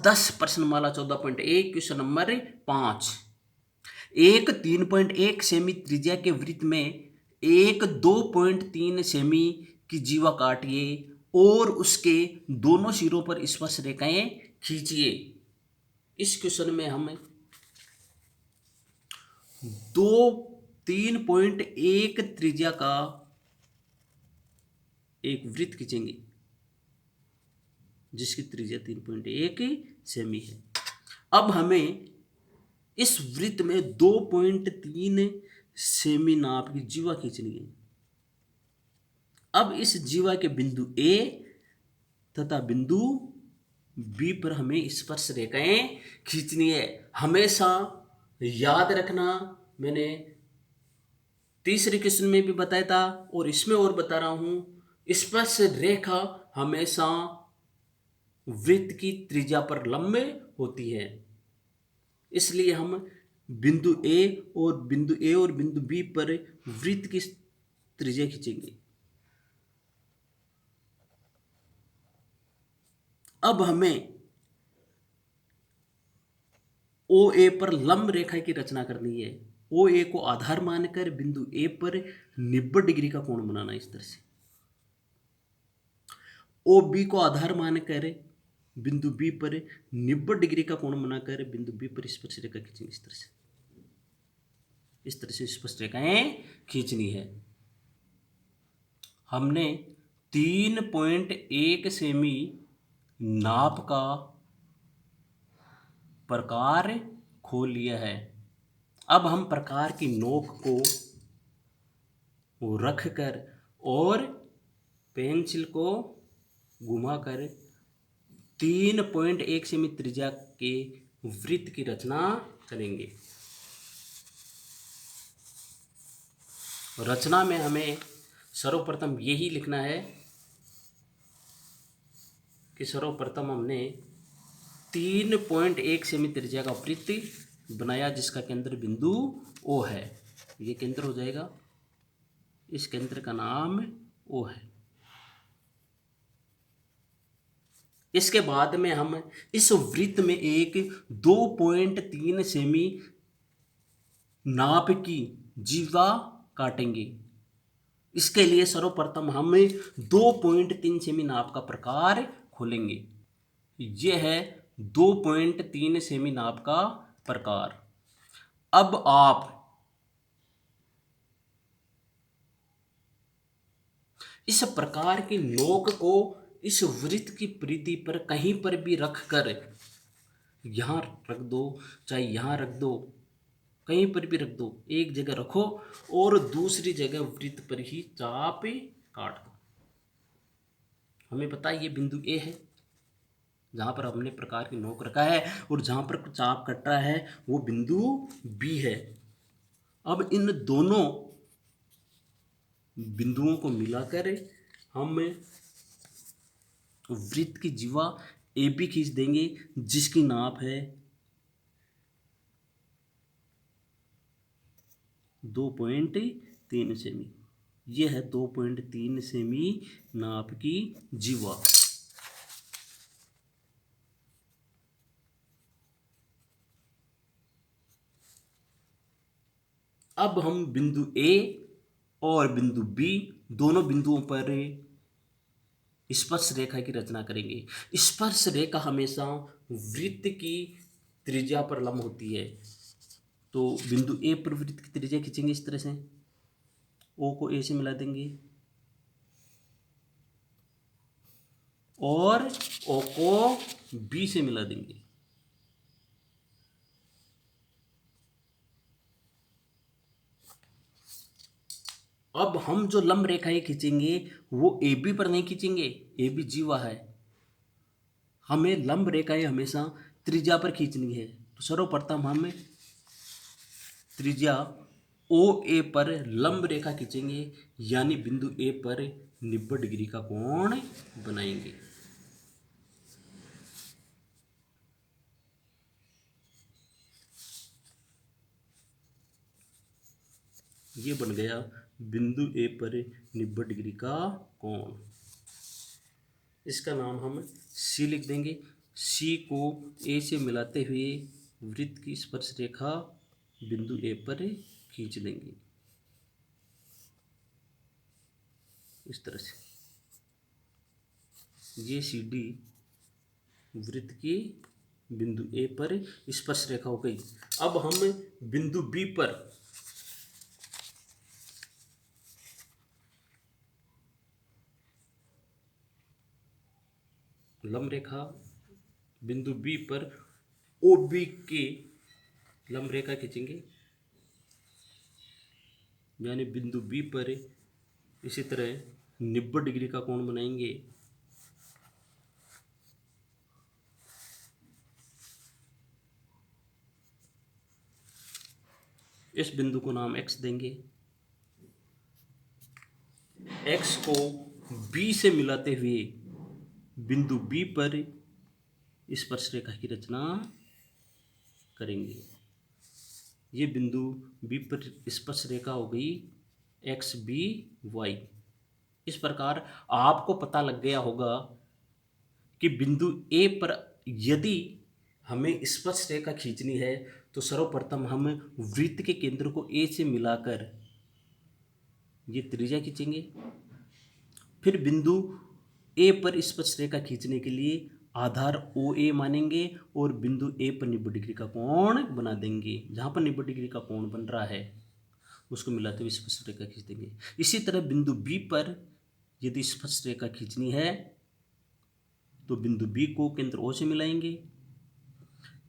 10 प्रश्नमाला 14.1 question number 5। एक 3.1 semi त्रिज्या के वृत्त में एक 2.3 सेमी की जीवा काटिए और उसके दोनों सिरों पर स्पर्श रेखाएं खींचिए। इस क्वेश्चन में हम 3.1 त्रिज्या का एक वृत्त खींचेंगे जिसकी त्रिज्या 3.1 सेमी है। अब हमें इस वृत्त में 2.3 सेमी नाप की जीवा खींचनी है। अब इस जीवा के बिंदु ए तथा बिंदु बी पर हमें स्पर्श रेखाएं खींचनी है। हमेशा याद रखना, मैंने तीसरे क्वेश्चन में भी बताया था और इसमें और बता रहा हूं, स्पर्श रेखा हमेशा वृत्त की त्रिज्या पर लंब होती है। इसलिए हम बिंदु ए और बिंदु बी पर वृत्त की त्रिज्या खींचेंगे। अब हमें ओ ए पर लंब रेखा की रचना करनी है। ओ ए को आधार मानकर बिंदु ए पर 90 डिग्री का कोण बनाना है। इस तरह से ओ बी को आधार मानकर बिंदु बी पर 90 डिग्री का कोण बनाकर बिंदु बी पर स्पर्श रेखा खींचेंगे। इस तरह से स्पर्श रेखाएं खींचनी है। हमने 3.1 सेमी नाप का प्रकार खोल लिया है। अब हम प्रकार की नोक को रखकर और पेंसिल को घुमाकर 3.1 सेमी त्रिज्या के वृत्त की रचना करेंगे। रचना में हमें सर्वप्रथम यही लिखना है कि सर्वप्रथम हमने 3.1 सेमी त्रिज्या का वृत्त बनाया जिसका केंद्र बिंदु ओ है। ये केंद्र हो जाएगा, इस केंद्र का नाम ओ है। इसके बाद में हम इस वृत्त में एक 2.3 सेमी नाप की जीवा काटेंगे। इसके लिए सर्वप्रथम हम 2.3 सेमी नाप का प्रकार खोलेंगे। यह है 2.3 सेमी नाप का प्रकार। अब आप इस प्रकार की नोक को इस वृत्त की परिधि पर कहीं पर भी रखकर, यहां रख दो चाहे यहां रख दो, कहीं पर भी रख दो, एक जगह रखो और दूसरी जगह वृत्त पर ही चाप काट दो। हमें पता है ये बिंदु ए है जहां पर हमने प्रकार की नोक रखा है, और जहां पर चाप कट रहा है वो बिंदु बी है। अब इन दोनों बिंदुओं को मिलाकर हम वृत्त की जीवा ए बी खींच देंगे जिसकी नाप है 2.3 सेमी। यह है 2.3 सेमी नाप की जीवा। अब हम बिंदु ए और बिंदु बी दोनों बिंदुओं पर स्पर्श रेखा की रचना करेंगे। स्पर्श रेखा हमेशा वृत्त की त्रिज्या पर लंब होती है। तो बिंदु ए पर वृत्त की त्रिज्या खींचेंगे इस तरह से, ओ को ए से मिला देंगे और ओ को बी से मिला देंगे। अब हम जो लंब रेखाएं खींचेंगे वो ए बी पर नहीं खींचेंगे, ए बी जीवा है। हमें लंब रेखाएं हमेशा त्रिज्या पर खींचनी है। तो सर्वप्रथम हम त्रिज्या ओ ए पर लंब रेखा खींचेंगे, यानी बिंदु ए पर 90 डिग्री का कोण बनाएंगे। ये बन गया बिंदु ए पर 90 डिग्री का कोण। इसका नाम हम सी लिख देंगे सी को ए से मिलाते हुए वृत्त की स्पर्श रेखा बिंदु ए पर खींच देंगे, इस तरह से। ये सी डी वृत्त की बिंदु ए पर स्पर्श रेखा हो गई। अब हम बिंदु बी पर लंब रेखा, बिंदु बी पर ओ बी के लंब रेखा खींचेंगे, यानी बिंदु बी पर इसी तरह 90 डिग्री का कोण बनाएंगे। इस बिंदु को नाम x देंगे। x को b से मिलाते हुए बिंदु b पर स्पर्श रेखा की रचना करेंगे। ये बिंदु b पर स्पर्श रेखा हो गई एक्स बी वाई। इस प्रकार आपको पता लग गया होगा कि बिंदु A पर यदि हमें स्पर्श रेखा खींचनी है तो सर्वप्रथम हम वृत्त के केंद्र को A से मिलाकर ये त्रिज्या खींचेंगे। फिर बिंदु A पर स्पर्श रेखा खींचने के लिए आधार OA मानेंगे और बिंदु A पर 90 डिग्री का कोण बना देंगे। जहाँ पर 90 डिग्री का कोण बन रहा है उसको मिलाते हुए स्पर्श रेखा खींच देंगे। इसी तरह बिंदु B पर यदि स्पर्श रेखा खींचनी है तो बिंदु B को केंद्र O से मिलाएंगे,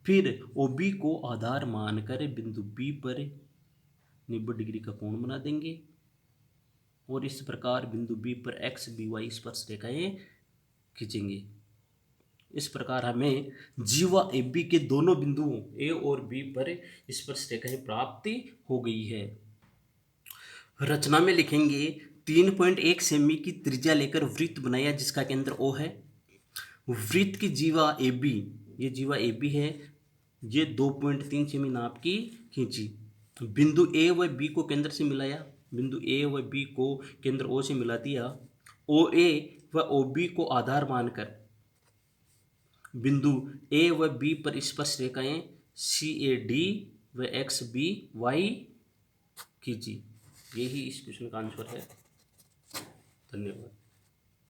फिर OB को आधार मानकर बिंदु B पर 90 डिग्री का कोण बना देंगे और इस प्रकार बिंदु B पर एक्स बी वाई स्पर्श रेखाएं खींचेंगे। इस प्रकार हमें जीवा AB के दोनों बिंदुओं A और B पर स्पर्श रेखाएं प्राप्त हो गई है। रचना में लिखेंगे 3.1 सेमी की त्रिज्या लेकर वृत्त बनाया जिसका केंद्र O है। वृत्त की जीवा AB, ये जीवा AB है, ये 2.3 सेमी नाप की खींची। बिंदु A व B को केंद्र से मिलाया, बिंदु A व B को केंद्र O से मिला दिया। OA व OB को आधार मानकर बिंदु A व B पर स्पर्श रेखाएं CAD व XBY खींची। यही इस क्वेश्चन का आंसर है। धन्यवाद।